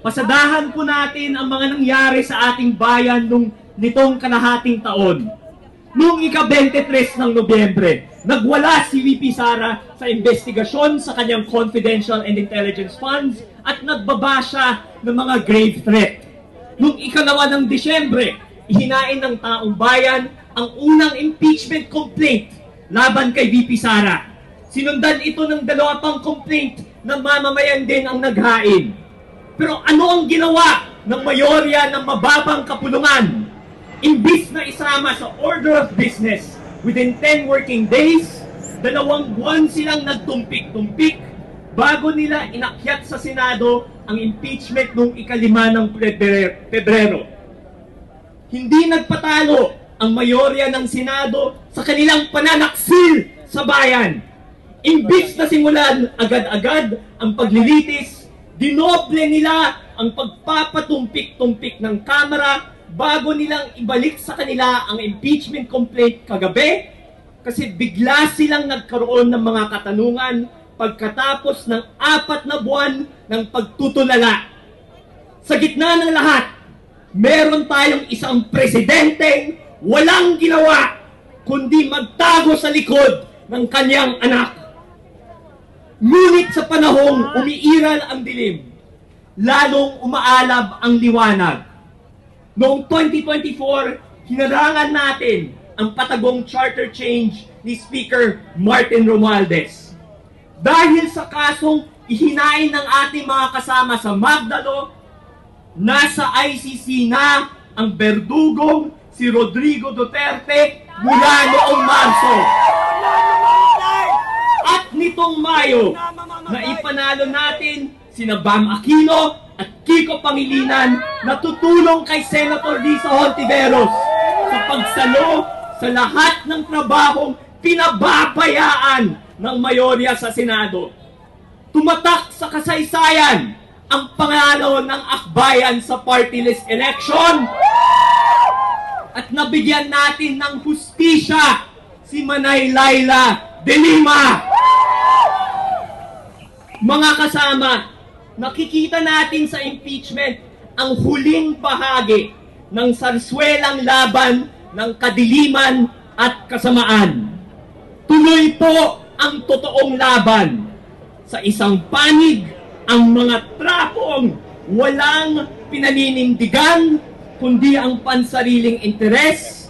Pasadahan po natin ang mga nangyari sa ating bayan nitong kalahating taon. Noong ika-23 ng Nobyembre, nagwala si VP Sara sa investigasyon sa kanyang confidential and intelligence funds at nagbaba siya ng mga grave threat. Noong ika-2 ng Disyembre, ihinain ng taong bayan ang unang impeachment complaint laban kay VP Sara. Sinundan ito ng 2 pang complaint na mamamayan din ang naghain. Pero ano ang ginawa ng mayorya ng mababang kapulungan? Imbis na isama sa order of business within 10 working days, 2 buwan silang nagtumpik-tumpik bago nila inakyat sa Senado ang impeachment noong ika-5 ng Pebrero. Hindi nagpatalo ang mayorya ng Senado sa kanilang pananaksil sa bayan. Imbis na simulan agad-agad ang paglilitis, dinoble nila ang pagpapatumpik-tumpik ng Kamara bago nilang ibalik sa kanila ang impeachment complaint kagabi kasi bigla silang nagkaroon ng mga katanungan pagkatapos ng 4 na buwan ng pagtutulala. Sa gitna ng lahat, meron tayong isang presidenteng walang ginawa kundi magtago sa likod ng kanyang anak. Ngunit sa panahong umiiral ang dilim, lalong umaalab ang liwanag. Noong 2024, hinarangan natin ang patagong charter change ni Speaker Martin Romualdez. Dahil sa kasong ihinain ng ating mga kasama sa Magdalo, nasa ICC na ang berdugong si Rodrigo Duterte mula noong Marso. At nitong Mayo, naipanalo natin sina Bam Aquino at Kiko Pangilinan na tutulong kay Senator Risa Hontiveros sa pagsalo sa lahat ng trabahong pinababayaan ng mayorya sa Senado. Tumatak sa kasaysayan ang panalo ng akbayan sa party list election at nabigyan natin ng hustisya si Manay Laila de Lima. Mga kasama, nakikita natin sa impeachment ang huling bahagi ng sarswelang laban ng kadiliman at kasamaan. Tuloy po ang totoong laban. Sa isang panig, ang mga trapong walang pinaninindigan, kundi ang pansariling interes.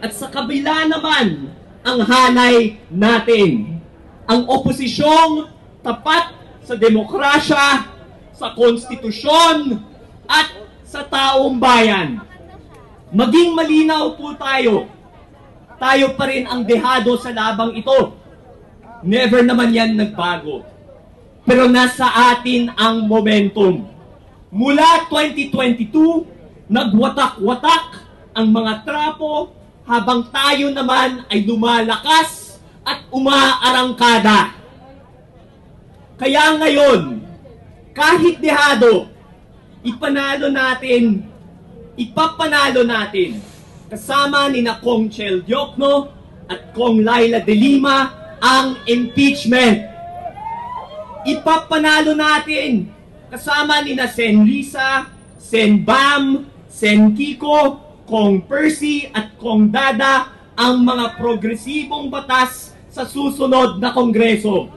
At sa kabila naman, ang hanay natin. Ang oposisyong tapat sa demokrasya, sa konstitusyon, at sa taong bayan. Maging malinaw po tayo. Tayo pa rin ang dehado sa labang ito. Never naman yan nagbago. Pero nasa atin ang momentum. Mula 2022, nagwatak-watak ang mga trapo habang tayo naman ay lumalakas at umaarangkada. Kaya ngayon, kahit dehado, ipapanalo natin kasama ni Kong Chel Diokno at Kong Laila de Lima ang impeachment. Ipapanalo natin kasama ni Sen Risa, Sen Bam, Sen Kiko, Kong Percy at Kong Dada ang mga progresibong batas sa susunod na Kongreso.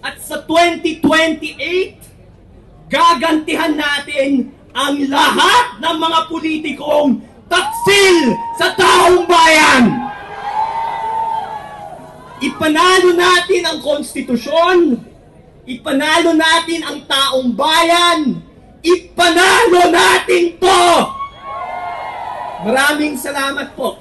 At sa 2028, gagantihan natin ang lahat ng mga politikong taksil sa taong bayan. Ipanalo natin ang konstitusyon, ipanalo natin ang taong bayan, ipanalo natin to! Maraming salamat po.